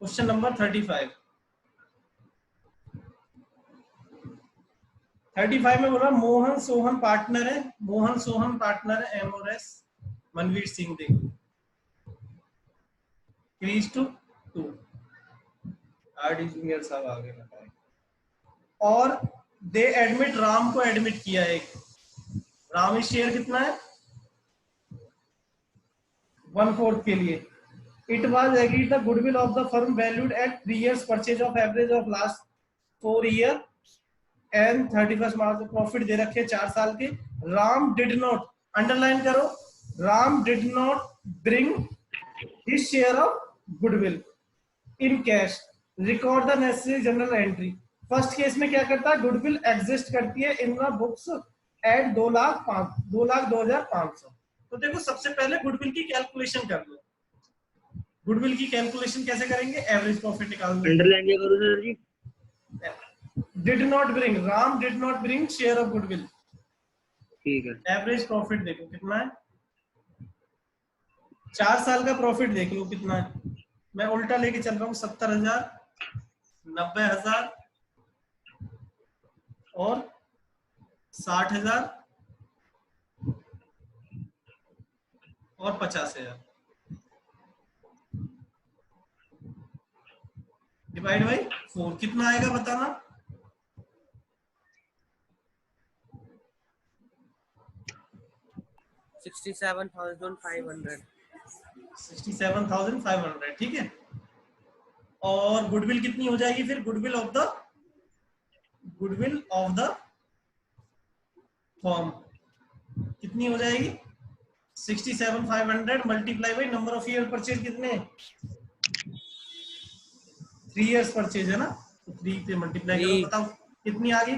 Question number 35 में बोला Mohan Sohan partner है, मोहन सोहन पार्टनर है, एम और एस मनवीर सिंह देखो 3:2 आरडी जूनियर साहब आगे बताए। और दे एडमिट, राम को एडमिट किया है, राम शेयर कितना है 1/4 के लिए। It was agreed the goodwill of the firm valued at 3 years purchase of average of last 4 year end 31 March profit दे रखे 4 साल के। राम डिड नॉट, अंडरलाइन करो, Ram did not bring his share of goodwill in cash, record the necessary journal entry. First case में क्या करता है, goodwill exist करती है इन द बुक्स एट 2,02,500। तो देखो सबसे पहले गुडविल की कैलकुलेशन कर लो। गुडविल की कैलकुलेशन कैसे करेंगे, एवरेज प्रॉफिट निकाल लो। अंडरलाइन क्या करूं sir ji? Did not bring, Ram did not bring share of goodwill, ठीक है। एवरेज प्रॉफिट देखो कितना है, 4 साल का प्रॉफिट देख लो कितना है। मैं उल्टा लेके चल रहा हूँ, 70,000, 90,000 और 60,000 और 50,000 डिवाइड बाई 4 कितना आएगा बताना। 67,500। 67,500 ठीक है। और गुडविल कितनी हो जाएगी फिर, गुडविल ऑफ द फॉर्म कितनी हो जाएगी, 67,500 multiply by number of year purchase कितने, 3 years परचेज है ना, तो 3 पे मल्टीप्लाई करो, बताओ कितनी आ गई।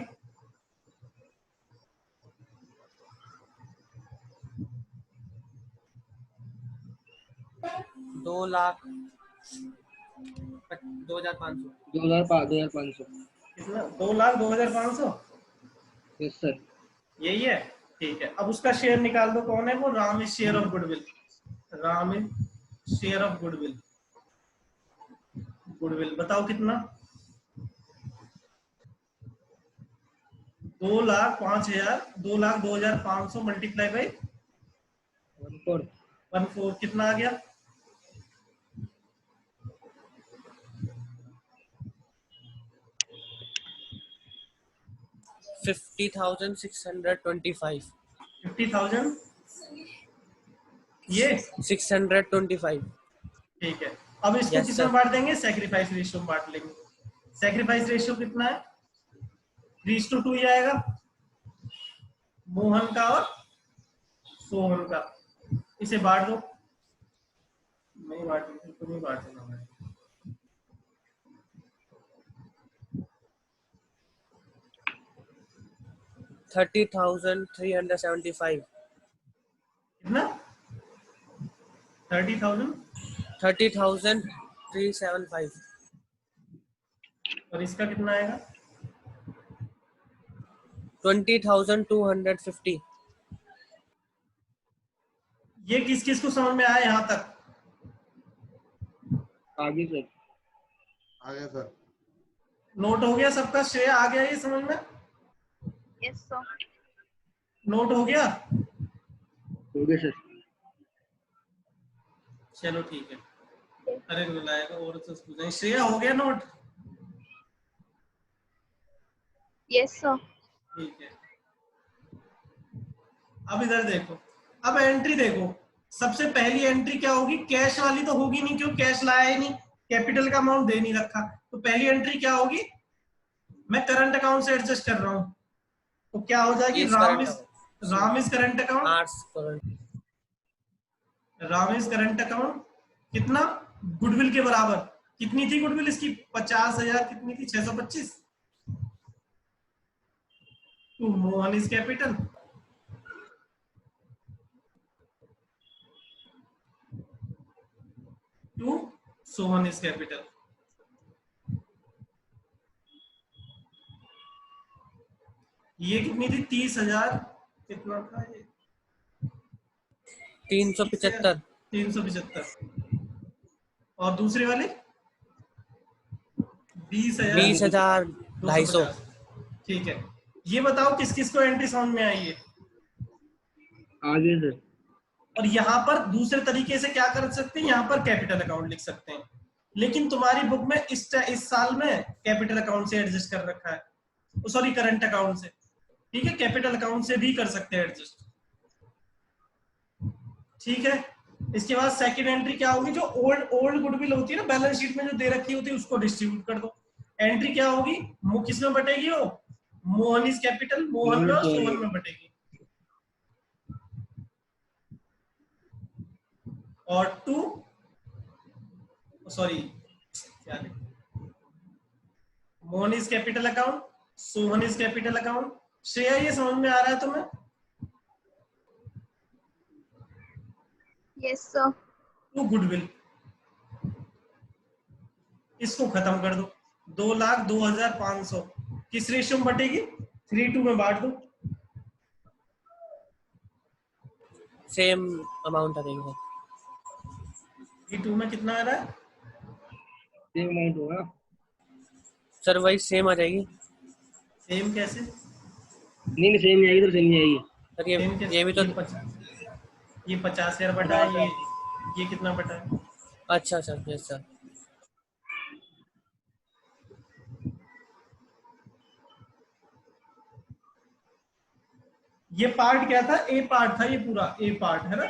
दो लाख 2,500। 2,500। कितना, 2,02,500। Yes sir. यही है, ठीक है। अब उसका शेयर निकाल दो, कौन है वो, Ram is share of goodwill, Ram is share of goodwill, goodwill बताओ कितना, 2,02,500 मल्टीप्लाई बाई 1/4 कितना आ गया, 50,625। 50,000 ये 625। ठीक है। अब इसको Yes, किसमें sir. बांट देंगे, सैक्रिफाइस रेशियो में बांट लेंगे। सैक्रिफाइस रेशियो कितना है, 3:2 ही आएगा, मोहन का और सोहन का। इसे बांट दो, नहीं बांटना तो नहीं बांटना है। 30,375। कितना, 30,000 30,375। और इसका कितना आएगा, 20,250। ये किस किस को समझ में आया यहाँ तक, आगे सर। आ गया सर। नोट हो गया सबका, श्रेय आ गया ये समझ में, यस सर। नोट हो गया, हो गया सर। चलो ठीक है। अरे बुलाएगा और तो पूछें, श्रेया हो गया नोट, यस सर। ठीक है। अब इधर देखो, अब एंट्री देखो, सबसे पहली एंट्री क्या होगी, कैश वाली तो होगी नहीं, क्यों कैश लाया ही नहीं, कैपिटल का अमाउंट दे नहीं रखा, तो पहली एंट्री क्या होगी, मैं करंट अकाउंट से एडजस्ट कर रहा हूं, तो क्या हो जाएगी, Ram is current account, Ram is current account कितना, गुडविल के बराबर, कितनी थी गुडविल इसकी, 50,000, कितनी थी 625, तो Mohan is capital, to Sohan is capital. ये कितनी थी, 30,000, कितना था ये, 375। 375। और दूसरे वाले 20,250। ठीक है, ये बताओ किस किस को एंट्री समझ में आई है। आगे सर। और यहाँ पर दूसरे तरीके से क्या कर सकते हैं, यहाँ पर कैपिटल अकाउंट लिख सकते हैं, लेकिन तुम्हारी बुक में इस साल में कैपिटल अकाउंट से एडजस्ट कर रखा है, सॉरी करंट अकाउंट से। ठीक है, कैपिटल अकाउंट से भी कर सकते हैं एडजस्ट। ठीक है, इसके बाद सेकंड एंट्री क्या होगी, जो ओल्ड गुडविल होती है ना बैलेंस शीट में जो दे रखी होती है उसको डिस्ट्रीब्यूट कर दो। एंट्री क्या होगी, किस में बटेगी, वो मोहन इज कैपिटल, मोहन में और सोहन में बटेगी। और टू सॉरी क्या Mohan is capital account, Sohan is capital account. Shreya ये समझ में आ रहा है तुम्हें? Yes, sir. टू गुडविल, इसको खत्म कर दो। 2,02,500 किस रेशियो में बटेगी, 3:2 में बांट दो। सेम अमाउंट आ जाएगा 3:2 में कितना आ रहा है, सेम अमाउंट होगा सर, वही सेम आ जाएगी सेम कैसे, नहीं सेम नहीं आएगी तो सेम नहीं आएगी सर। सेम कैसे? ये भी तो ये 50,000 बटा है, ये कितना बटा है। अच्छा सर, यस सर। ये पार्ट क्या था, ए पार्ट था, ये पूरा ए पार्ट है ना।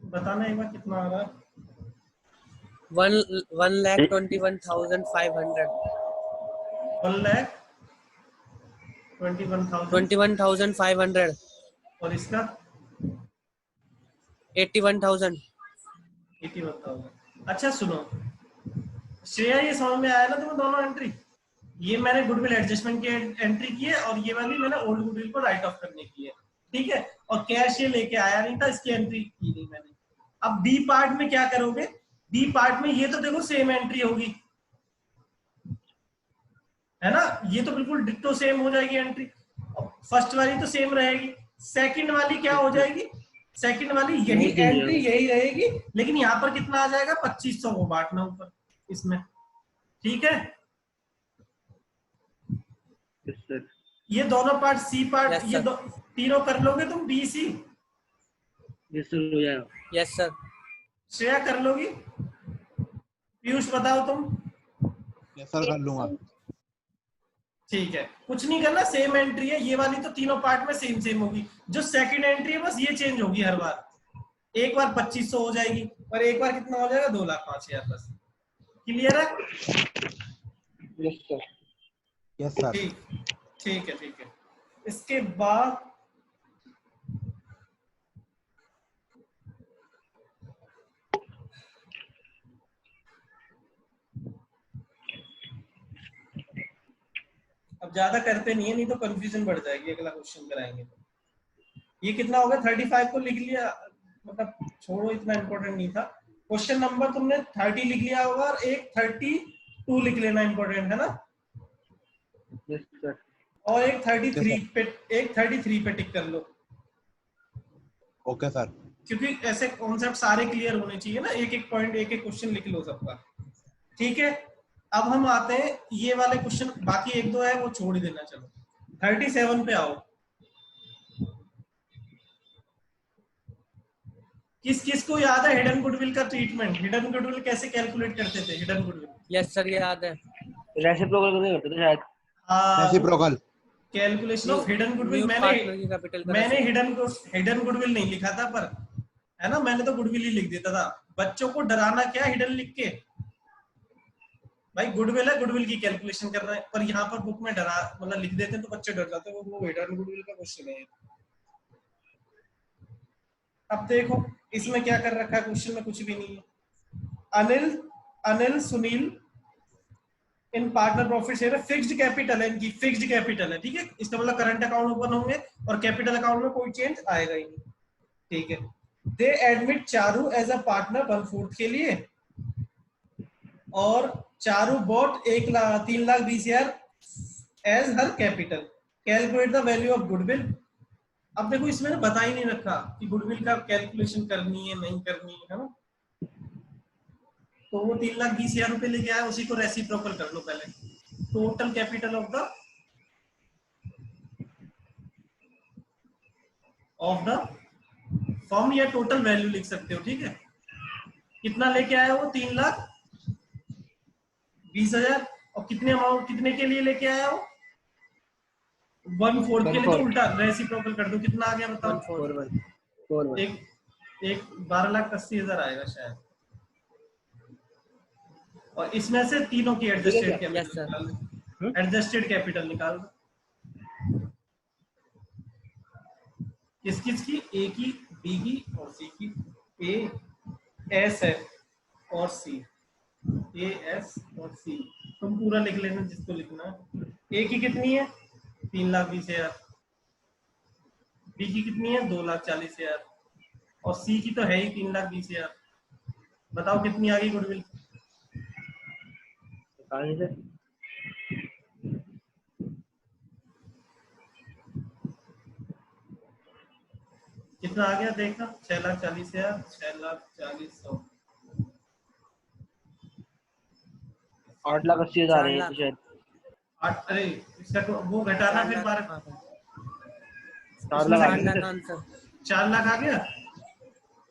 बताना एक बार कितना आ रहा है। 1,21,500। 1,21,000 21,500 और इसका 81,000। 81,000। अच्छा सुनो श्रेया, ये समझ में आया ना तुम्हें दोनों एंट्री? ये मैंने गुडविल एडजस्टमेंट की एंट्री की है और ये वाली मैंने ओल्ड गुडविल को राइट ऑफ करने की है। ठीक है, और कैश ये लेके आया नहीं था, इसकी एंट्री की नहीं मैंने। अब बी पार्ट में क्या करोगे, बी पार्ट में ये तो देखो सेम एंट्री होगी है ना, ये तो बिल्कुल डिट्टो सेम हो जाएगी एंट्री। फर्स्ट वाली तो सेम रहेगी, सेकंड वाली क्या हो जाएगी, सेकंड वाली यही एंट्री यही रहेगी, लेकिन यहाँ पर कितना आ जाएगा, 2500 को बांटना ऊपर इसमें। ठीक है, ये दोनों पार्ट सी पार्ट yes, ये तीनों कर लोगे तुम, बी सी। यस सर हो जाएगा। Yes sir. श्रेया कर लोगी, पीयूष बताओ तुम। यस सर कर लूंगा। ठीक है, कुछ नहीं करना, सेम एंट्री है ये वाली, तो तीनों पार्ट में सेम सेम होगी। जो सेकंड एंट्री है बस ये चेंज होगी हर बार, एक बार 2500 हो जाएगी और एक बार कितना हो जाएगा, 2,05,000 बस। क्लियर है? Yes sir. Yes sir. ठीक है ठीक है। इसके बाद अब ज्यादा करते नहीं है, नहीं तो कंफ्यूजन बढ़ जाएगी, अगला क्वेश्चन कराएंगे तो। ये कितना हो गया, 35 को लिख लिया, मतलब छोड़ो इतना इंपॉर्टेंट नहीं था। क्वेश्चन नंबर तुमने 30 लिख लिया होगा और एक 32 लिख लेना, इंपॉर्टेंट है ना। Yes sir. और एक 33 पे टिक कर लो। Okay sir. क्योंकि ऐसे कॉन्सेप्ट सारे क्लियर होने चाहिए ना, एक एक पॉइंट एक एक क्वेश्चन लिख लो सबका। ठीक है, अब हम आते हैं ये वाले क्वेश्चन, बाकी एक दो है वो छोड़ ही देना। चलो 37 पे आओ। किस किस को याद है हिडन गुडविल का ट्रीटमेंट, हिडन गुडविल कैसे कैलकुलेट करते थे हिडन गुडविल? यस सर, ये याद है। रेसिप्रोकल करके करते थे शायद। Reciprocal calculation of hidden goodwill. मैंने हिडन गुडविल नहीं लिखा था, पर है ना, मैंने तो गुडविल ही लिख देता था। बच्चों को डराना क्या हिडन लिख के, भाई गुडविल है, गुडविल की कैलकुलेशन कर रहे हैं, पर यहाँ पर बुक में डरा मतलब लिख देते हैं तो बच्चे डर जाते हैं, वो हिडन गुडविल का क्वेश्चन है। अब देखो इसमें क्या कर रखा है, क्वेश्चन में कुछ भी नहीं है। Anil Sunil in partner profit share है, फिक्स्ड कैपिटल है इनकी, फिक्स्ड कैपिटल है। ठीक है, इसका मतलब करंट अकाउंट ओपन होंगे और कैपिटल अकाउंट में कोई चेंज आएगा ही नहीं। ठीक है, they admit Charu as a partner 1/4 के लिए, और Charu bought 3,20,000 as her capital. Calculate the value of goodwill. अब देखो इसमें बता ही नहीं रखा कि गुडविल का कैलकुलेशन करनी है नहीं करनी है ना, तो वो 3,20,000 रुपए लेके आया, उसी को रेसिप्रोकल कर लो पहले। Total capital of the firm, या टोटल वैल्यू लिख सकते हो, ठीक है। कितना लेके आया वो? 3,20,000। और कितने अमाउंट, कितने के लिए लेके आया वो? 1/4 के लिए। तो उल्टा रेसिप्रोकल कर दो, कितना आ गया बताओ? 4 एक 12,80,000 आएगा शायद। और इसमें से तीनों की एडजस्टेड Yes, कैपिटल sir. निकाल दो। एडजस्टेड कैपिटल निकाल दो। किस किस की? ए की, बी की और सी की। ए एस है और सी, ए एस और सी। तुम पूरा लिख लेना जिसको लिखना है। ए की कितनी है? 3,20,000। बी की कितनी है? 2,40,000। और सी की तो है ही 3,20,000। बताओ कितनी आ गई गुडविल? कितना आ गया देखना? 6,40,000, 6,40,100। 8,80,000 है ये तो शायद। अरे इसका तो वो घटाना फिर 12। 4 लाख आ 4 गए लाख सर। आंसर। 4 लाख आ गया।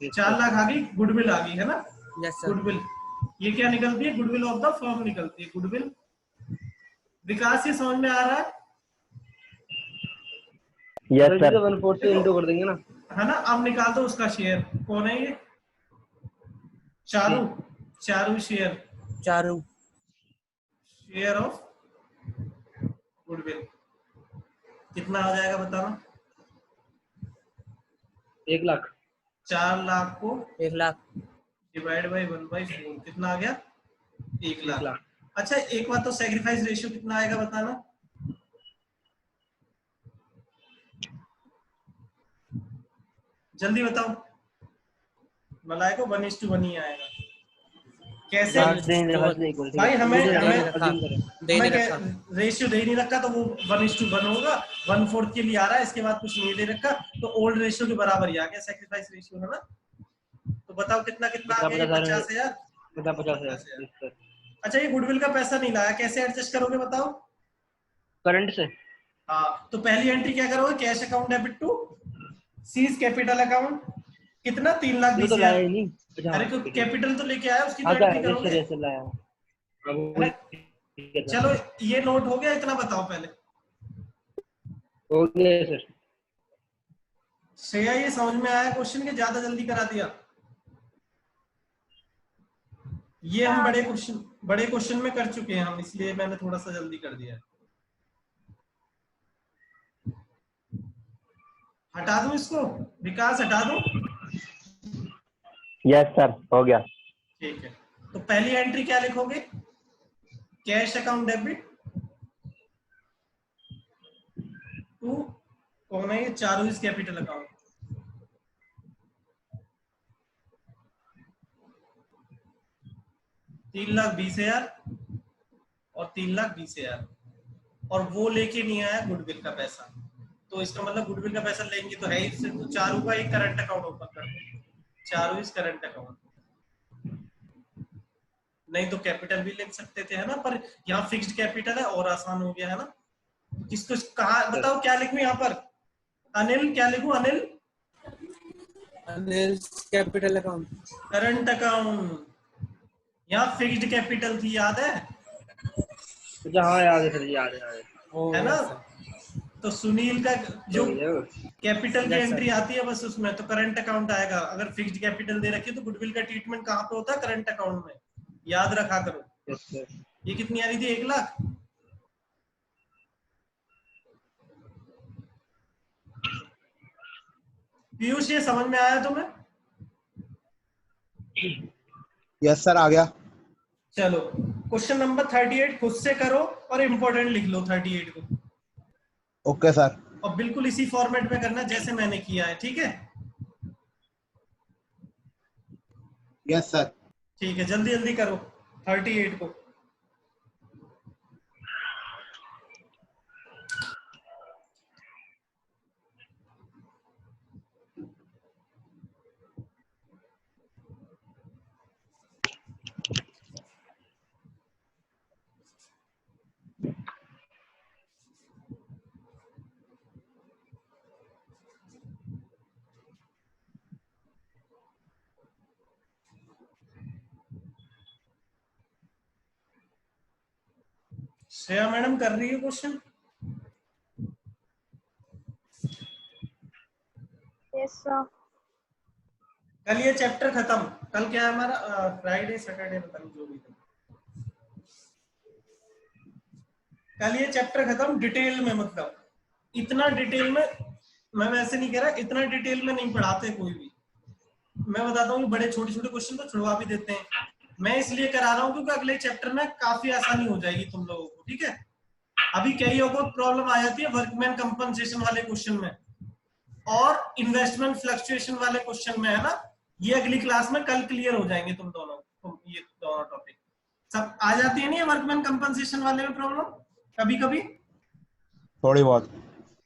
4 लाख आ गई, गुडविल आ गई है ना। Yes sir. गुडविल ये क्या निकलती है? गुडविल ऑफ द फर्म निकलती है। गुडविल। विकास ये समझ में आ रहा है? Yes sir. 1/4 से इंटू कर देंगे ना। है ना। अब निकाल दो उसका शेयर। कौन है ये? Charu. Charu share, Charu. Share of goodwill कितना आ जाएगा बताना? 1 लाख। 4 लाख को 1 लाख। डिवाइड बाई 1/4 कितना आ गया? 1 1 लाख। लाख। अच्छा एक बात तो, सैक्रिफाइस रेशियो कितना आएगा बताना? जल्दी बताओ। मलाई को 1:1 ही आएगा। कैसे? भाई हमें रेशियो दे नहीं रखा तो वो 1:1 होगा। 1/4 के लिए आ रहा है, इसके बाद कुछ नहीं दे रखा, तो ओल्ड रेशियो के बराबर ही आ गया सैक्रिफाइस रेशियो, है ना। तो बताओ कितना कितना आ गया? 50,000। 50,000। अच्छा ये गुडविल का पैसा नहीं लाया, कैसे एडजस्ट करोगे बताओ? करंट से। हाँ तो पहली एंट्री क्या करोगे? कैश अकाउंट डेबिट टू सीज कैपिटल अकाउंट। कितना? तो 3,20,000। लाया ही नहीं। अरे तो कैपिटल तो लेके आया, उसकी तो अच्छा एंट्री करोगे। ऐसे लाया। अब चलो ये नोट हो गया, इतना बताओ पहले। हो गया सर। श्रेया ये समझ में आया क्वेश्चन के? ज्यादा जल्दी करा दिया? ये हम बड़े क्वेश्चन में कर चुके हैं हम, इसलिए मैंने थोड़ा सा जल्दी कर दिया है। हटा दूं इसको? विकास हटा दूं? यस सर हो गया। ठीक है। तो पहली एंट्री क्या लिखोगे? कैश अकाउंट डेबिट टू कौन है ये? Charu's capital account. $3,20,000 और 3,20,000, और वो लेके नहीं आया गुडविल का पैसा। तो इसका मतलब गुडविल का पैसा लेंगे तो है ही, तो चारू का एक करंट अकाउंट ओपन कर दो। Charu is current account. नहीं तो कैपिटल भी लिख सकते थे, है ना, पर यहाँ फिक्स्ड कैपिटल है और आसान हो गया, है ना। किसको कहा बताओ क्या लिखूं यहाँ पर? अनिल क्या लिखूं? Anil capital account. Current account. यहाँ फिक्स्ड कैपिटल थी, याद है? हाँ याद है सर, याद है है ना। तो सुनील का जो कैपिटल की Yes, एंट्री आती है बस उसमें तो करंट अकाउंट आएगा। अगर फिक्स्ड कैपिटल दे रखी है तो गुडविल का ट्रीटमेंट कहाँ पे होता है? करंट अकाउंट में। याद रखा करो। Yes, sir. ये कितनी आ रही थी? 1 लाख। पीयूष ये समझ में आया तुम्हें? यस सर आ गया। चलो क्वेश्चन नंबर 38 खुद से करो और इम्पोर्टेंट लिख लो 38 को। Okay sir. और बिल्कुल इसी फॉर्मेट में करना जैसे मैंने किया है, ठीक है? Yes sir. ठीक है, जल्दी जल्दी करो 38 को। श्रेया मैडम कर रही है क्वेश्चन? Yes, sir. कल ये चैप्टर खत्म। कल क्या है हमारा? फ्राइडे सैटरडे पता नहीं जो भी था। कल ये चैप्टर खत्म डिटेल में, मतलब इतना डिटेल में मैं वैसे नहीं कह रहा, इतना डिटेल में नहीं पढ़ाते कोई भी। मैं बताता हूँ कि बड़े छोटे छोटे क्वेश्चन तो छुड़वा भी देते हैं। मैं इसलिए करा रहा हूँ क्योंकि अगले चैप्टर में काफी आसानी हो जाएगी तुम लोगों को, ठीक है। अभी कईयों को प्रॉब्लम आ जाती है वर्कमैन कंपनसेशन वाले क्वेश्चन में और इन्वेस्टमेंट फ्लक्चुएशन वाले क्वेश्चन में, है ना। ये अगली क्लास में कल क्लियर हो जाएंगे ये दोनों टॉपिक सब आ जाती है। नहीं वर्कमैन कंपनसेशन वाले में प्रॉब्लम कभी कभी थोड़ी बहुत।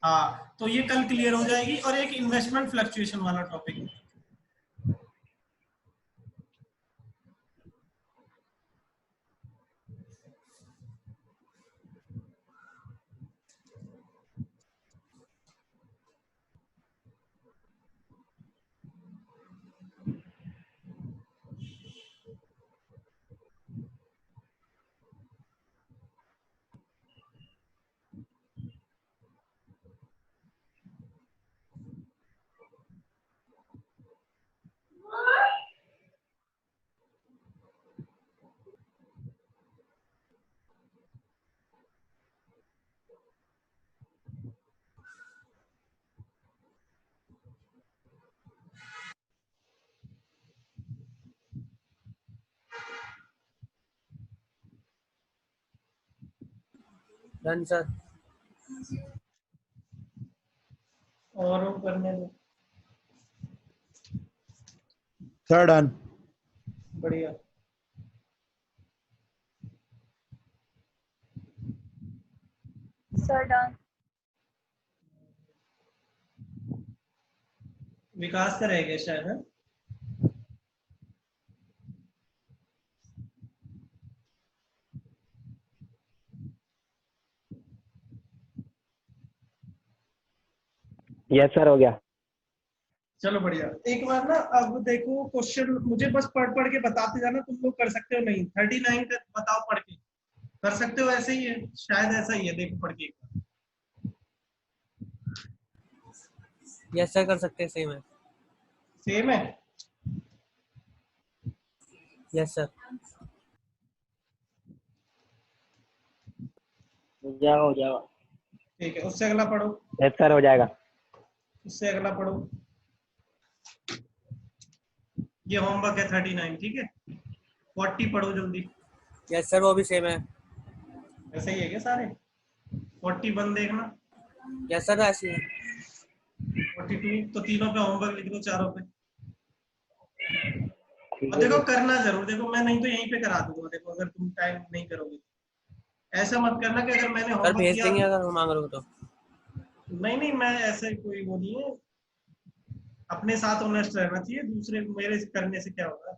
हाँ, तो ये कल क्लियर हो जाएगी। और एक इन्वेस्टमेंट फ्लक्चुएशन वाला टॉपिक। Done sir. और वो करने दो। Sir done. बढ़िया। Sir, done. विकास का रह गया शायद, है? यस सर हो गया। चलो बढ़िया। एक बार ना अब देखो क्वेश्चन, मुझे बस पढ़ पढ़ के बताते जाना, तुम लोग कर सकते हो नहीं। 39 का बताओ पढ़ के। कर सकते हो? ऐसे ही है शायद, ऐसा ही है, देखो पढ़ के एक बार। यस सर कर सकते हैं, सेम है। सेम है? Yes sir. हो जाएगा हो जाएगा। ठीक है, उससे अगला पढ़ो। यस सर हो जाएगा। उससे अगला पढ़ो। ये होमवर्क है 39, ठीक है। 40 पढ़ो जल्दी। यस सर वो भी सेम है। ऐसा ही है क्या सारे? 41 देखना। यस सर ऐसे ही है। 42 तो तीनों पे होमवर्क लिख दो, चारों पे। ठीक और है देखो सर। करना जरूर। देखो मैं नहीं तो यहीं पे करा दूंगा, देखो अगर तुम टाइम नहीं करोगे। ऐसा मत करना कि अगर मैंने सर होमवर्क भेज किया। देंगे अगर मांग रहे हो तो। नहीं नहीं, मैं ऐसे कोई वो नहीं है। अपने साथ ऑनेस्ट रहना चाहिए, दूसरे मेरे करने से क्या होगा।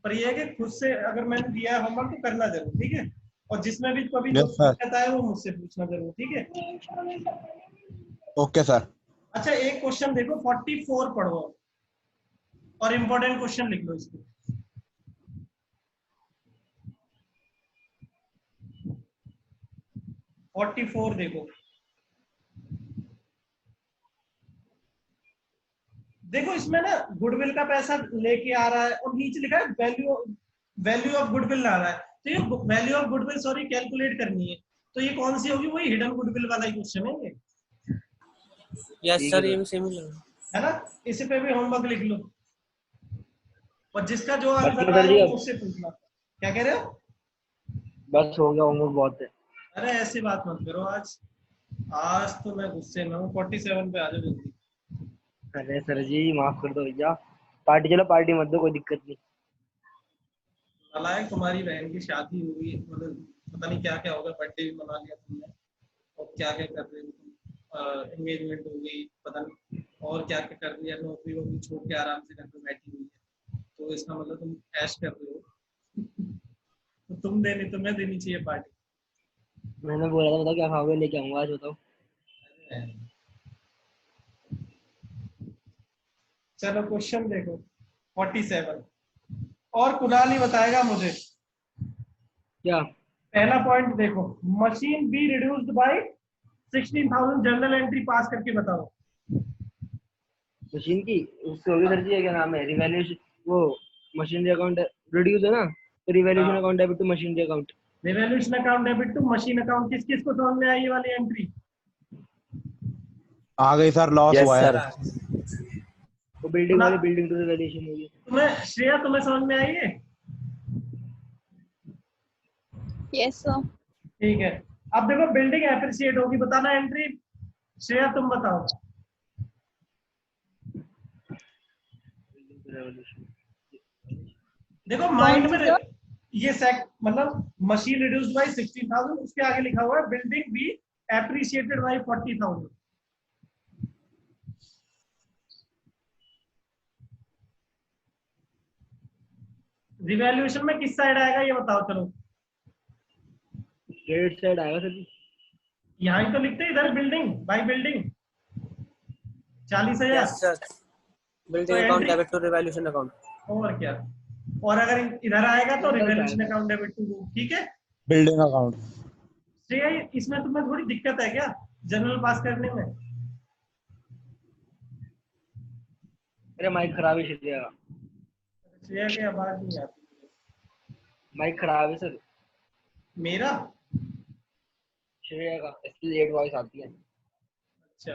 पर ये है कि खुद से अगर मैंने दिया है होमवर्क तो करना जरूर, ठीक है। और जिसमें भी कभी यस सर। दिक्कत आए वो मुझसे पूछना जरूर, ठीक है। Okay sir. अच्छा एक क्वेश्चन देखो, 44 पढ़ो और इम्पोर्टेंट क्वेश्चन लिख लो इसको। 44 देखो। देखो इसमें ना गुडविल का पैसा लेके आ रहा है और नीचे लिखा है वैल्यू ऑफ गुडविल आ रहा है। तो ये value of goodwill sorry calculate करनी है। तो ये कौन सी होगी? वही हिडन गुडविल वाला ही क्वेश्चन है ये, यस ठीक है सर ये सर। भी सेम ही लगा। है ना। इस पे भी होमवर्क लिख लो और जिसका जो बस आंसर में आए सर जी वो अब मुझसे पूछना। क्या कह रहे हो? बस हो गया, होमवर्क बहुत है। अरे ऐसी बात मत करो। आज आज तो मैं गुस्से में हूँ। 47 पे आ जाओ जल्दी। अरे सर जी माफ कर दो भैया। पार्टी चलो, पार्टी मत दो, कोई दिक्कत नहीं। नालायक, तुम्हारी बहन की शादी हुई, मतलब पता नहीं क्या क्या होगा। बर्थडे भी मना लिया तुमने और क्या क्या कर रहे हो तुम। एंगेजमेंट हो गई, पता नहीं और क्या क्या कर लिया। नौकरी वोकरी छोड़ के आराम से घर पे बैठी हुई है, तो इसका मतलब तुम ऐश कर रहे हो। तो तुम्हें देनी चाहिए पार्टी। मैंने बोला था, बताओ क्या खाओगे, लेके आऊंगा आज, बताओ। चलो क्वेश्चन देखो 47। और कुणाल ही बताएगा मुझे। क्या? पहला पॉइंट देखो, machine be reduced by 16,000, general entry पास करके बताओ। मशीन की उससे होगी सर जी, क्या नाम है, रिवैल्यूएशन, वो मशीनरी अकाउंट रिड्यूस है ना, तो रिवैल्यूएशन हाँ। Account debit to machinery account. Revaluation account debit to machine account, किस किस को समझ में आई ये वाली एंट्री? आ गई सर, लॉस यस हुआ है। सर। वो बिल्डिंग ना- वाली बिल्डिंग टू रिवैल्यूएशन होगी। तुम्हें श्रेया, तुम्हें समझ में आई है? Yes, sir. ठीक है, अब देखो बिल्डिंग एप्रिसिएट होगी, बताना एंट्री। श्रेया तुम बताओ। देखो माइंड में sir? ये सेक मतलब मशीन रिड्यूस्ड बाय 16,000, उसके आगे लिखा हुआ है building be appreciated by 40,000। Revaluation में किस साइड आएगा ये बताओ, चलो। क्रेडिट साइड आएगा सर जी। यहाँ ही तो लिखते हैं, इधर building by building 40,000। Yes sir. Building तो account entry- debit to revaluation account. और क्या, और अगर इधर आएगा तो Inverse रिवैल्यूएशन आएगा। अकाउंट डेबिट टू, ठीक है। Building account. श्रेया इसमें तुम्हें थोड़ी दिक्कत है क्या जनरल पास करने में? अरे माइक खराब है श्रेया का, श्रेया की आवाज नहीं आती। माइक खराब है सर मेरा? श्रेया का, इसकी लेट वॉइस आती है। अच्छा,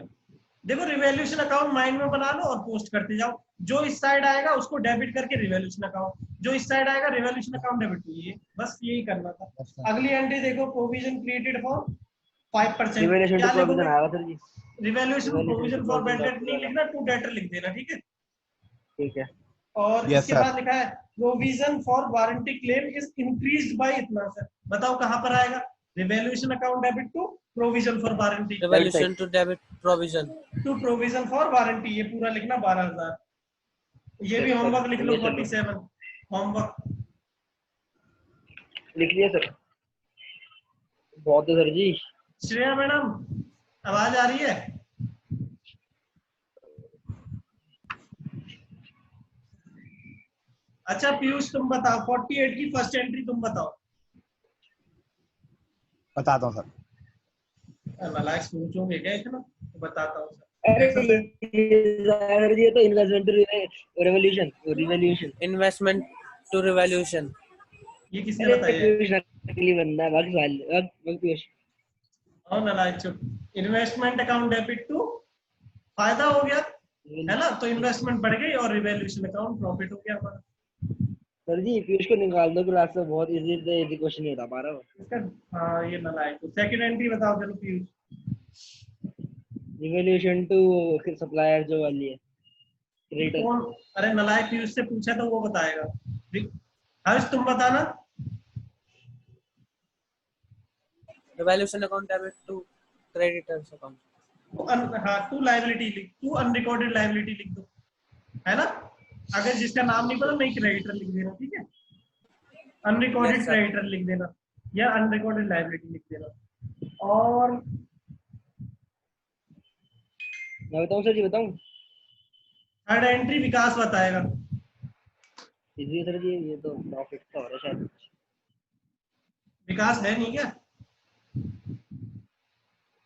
देखो रिवैल्यूएशन अकाउंट माइंड में बना लो और पोस्ट करते जाओ। जो इस साइड आएगा उसको डेबिट करके रिवैल्यूएशन अकाउंट, जो इस साइड आएगा रिवैल्यूएशन अकाउंट डेबिट टू, ये बस यही करना था। अगली एंट्री देखो, प्रोविजन क्रिएटेड फॉर 5%। रिवैल्यूएशन क्या टू प्रोविजन लिखोगे? आएगा sir ji. Revaluation Revaluation provision to for provision bad debt dot नहीं to लिखना, टू डेटर लिख देना, ठीक है। ठीक है। और Yes, इसके sir. बाद लिखा है provision for warranty claim is increased by इतना। सर बताओ कहां पर आएगा? Revaluation account debit to provision for warranty revaluation to debit provision. To provision for warranty, ये पूरा लिखना 12,000। ये भी Yes, sir. होमवर्क लिख लो, ये चलो। 47 होमवर्क। लिख लिया सर, बहुत है सर जी। श्रेया मैडम आवाज आ रही है? अच्छा पीयूष तुम बताओ, 48 की फर्स्ट एंट्री तुम बताओ। बताता हूँ सर। नालायक सोचोगे क्या इतना, तो बताता हूँ सर। अरे Exercise- सर जी, ये तो investment revolution revolution. Investment to revaluation. ये किसने अरे बताया? पीयूष नकली बंदा है, बाकी सवाल पीयूष। और नालायक चुप। इन्वेस्टमेंट अकाउंट डेबिट टू, फायदा हो गया है ना, तो इन्वेस्टमेंट बढ़ गई और रिवैल्यूएशन अकाउंट प्रॉफिट हो गया हमारा। सर जी पीयूष को निकाल दो क्लास से, बहुत इजी क्वेश्चन नहीं बता पा रहा हूँ। इसका हाँ ये नालायक। तो सेकंड एंट्री बताओ चलो पीयूष। रिवॉल्यूशन टू सप्लायर जो वाली है, क्रेडिटर। कौन? अरे नालायक पीयूष से पूछा तो वो बताएगा। हर्ष तुम बताना। Revaluation account debit to creditors account. हाँ टू लाइबिलिटी लिख, टू अनरिकॉर्डेड लाइबिलिटी लिख दो, है ना। अगर जिसका नाम नहीं पता नहीं क्रेडिटर लिख देना, ठीक है। Unrecorded Yes, sir. क्रेडिटर लिख देना या अनरिकॉर्डेड लाइबिलिटी लिख देना। और मैं बताऊँ सर जी, बताऊँ? थर्ड एंट्री विकास बताएगा। इजी सर जी, ये तो प्रॉफिट का हो रहा है शायद। विकास है नहीं क्या?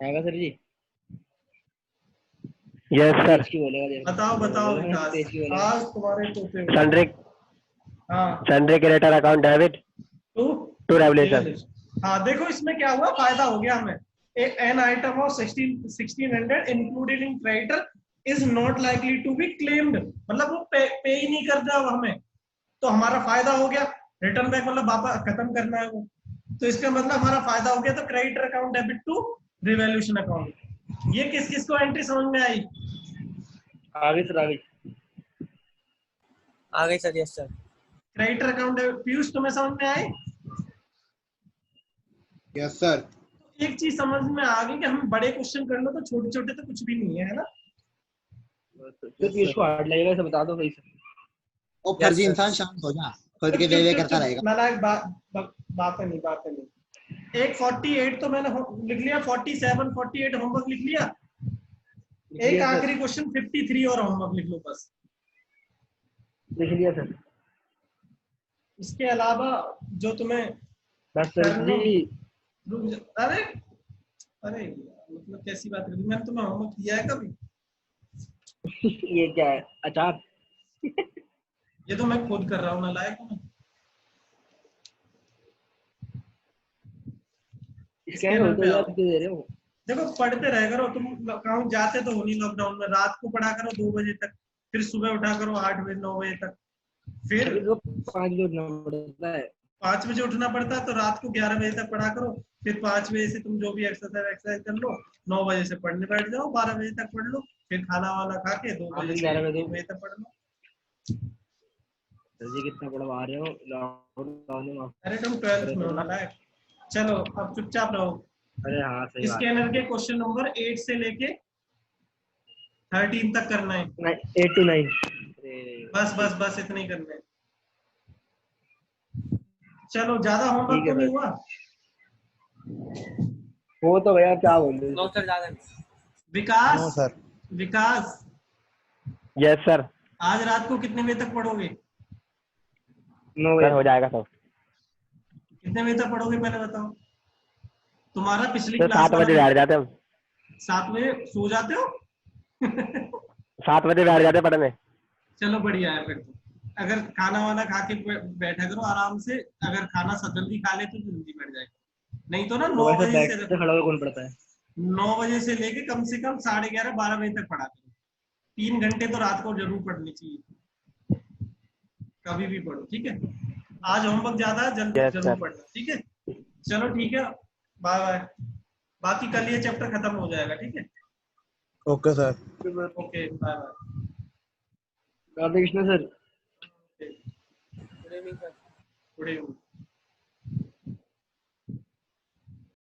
आएगा सर जी। Yes sir. बोलेगा बताओ बताओ विकास, तेज की बोलेगा। आज तुम्हारे तोते हो। सनड्रिक हाँ sundry creditor account debit to to revaluation. हाँ देखो इसमें क्या हुआ, फायदा हो गया हमें। An item of 1600 included in creditor is not likely to be claimed, मतलब वो पे ही नहीं कर रहा हमें, तो हमारा फायदा हो गया। रिटर्न बैक मतलब वापस खत्म करना है वो, तो इसका मतलब हमारा फायदा हो गया। तो creditor account debit to revaluation account. ये किस किस को एंट्री समझ में आई? आगे सर, आगे। आ गई sir. Yes sir. Creditor account Piyush तुम्हें समझ में आई? Yes sir. एक चीज समझ में आ गई कि हम बड़े क्वेश्चन कर लो तो छोटे छोटे तो कुछ भी नहीं है ना। तो पीयूष को हार्ड लगेगा, इसे बता दो सही से। ओ Yes, फर्जी sir. इंसान शांत हो जा, खुद के दे करता रहेगा। नालायक बातें नहीं। एक 48 तो मैंने लिख लिया, 47 48 होमवर्क लिख लिया। एक आखिरी क्वेश्चन 53 और होमवर्क लिख लो बस। लिख लिया सर। इसके अलावा जो तुम्हें बस सर जी। रुक जा, अरे अरे मतलब कैसी बात कर दी, मैंने तुम्हें होमवर्क दिया है कभी? ये क्या है, अचार? ये तो मैं खुद कर रहा हूँ, नालायक हूँ मैं। स्कैन हो तो यार, क्यों दे रहे हो? देखो पढ़ते रह करो तुम, कहाँ जाते तो हो नहीं लॉकडाउन में, रात को पढ़ा करो 2 बजे तक, फिर सुबह उठा करो 8 बजे 9 बजे तक, फिर अभी तो 5 बजे उठना पड़ता है। 5 बजे उठना पड़ता है तो रात को 11 बजे तक पढ़ा करो, फिर 5 बजे से तुम जो भी एक्सरसाइज कर लो, 9 बजे से पढ़ने बैठ जाओ, 12 बजे तक पढ़ लो, फिर खाना वाना खा के 2 आप बजे से 11 बजे 2 बजे तक पढ़ लो। सर जी कितना पढ़वा रहे हो लॉकडाउन में? अरे तुम 12th में हो नालायक। चलो अब चुपचाप रहो। अरे हाँ सही बात स्कैनर के क्वेश्चन नंबर 8 से लेके 13 तक करना है। 8 to 9। बस बस बस इतना ही करना है। चलो ज्यादा होमवर्क ठीक है तो नहीं सर। हुआ? वो तो भैया क्या बोल रहे नो सर, ज्यादा नहीं। विकास, नो सर। विकास यस सर। आज रात को कितने बजे तक पढ़ोगे? 9 बजे हो जाएगा सर। कितने बजे तक पढ़ोगे पहले बताओ? तुम्हारा पिछली सर क्लास 7 वाला बजे बैठ जाते हम। 7 बजे सो जाते हो? 7 बजे बैठ जाते पढ़ने। चलो बढ़िया है फिर तो। अगर खाना वाना खा के बैठा करो आराम से, अगर खाना जल्दी खा ले तो जल्दी बैठ जाए, नहीं तो ना तो 9 वैसे बजे बैठ से के खड़ा होकर कौन पढ़ता है? 9 बजे से लेके कम से कम 11:30 12 बजे तक पढ़ा करो। 3 घंटे तो रात को जरूर पढ़नी चाहिए, कभी भी पढ़ो, ठीक है? आज होमवर्क ज्यादा है, जल्दी यस जरूर सर। पढ़ना, ठीक है? चलो ठीक है, बाय बाय। बाकी कल ये चैप्टर खत्म हो जाएगा, ठीक है? Okay sir. Okay bye bye. Radhe Krishna sir. Good evening sir. Good evening.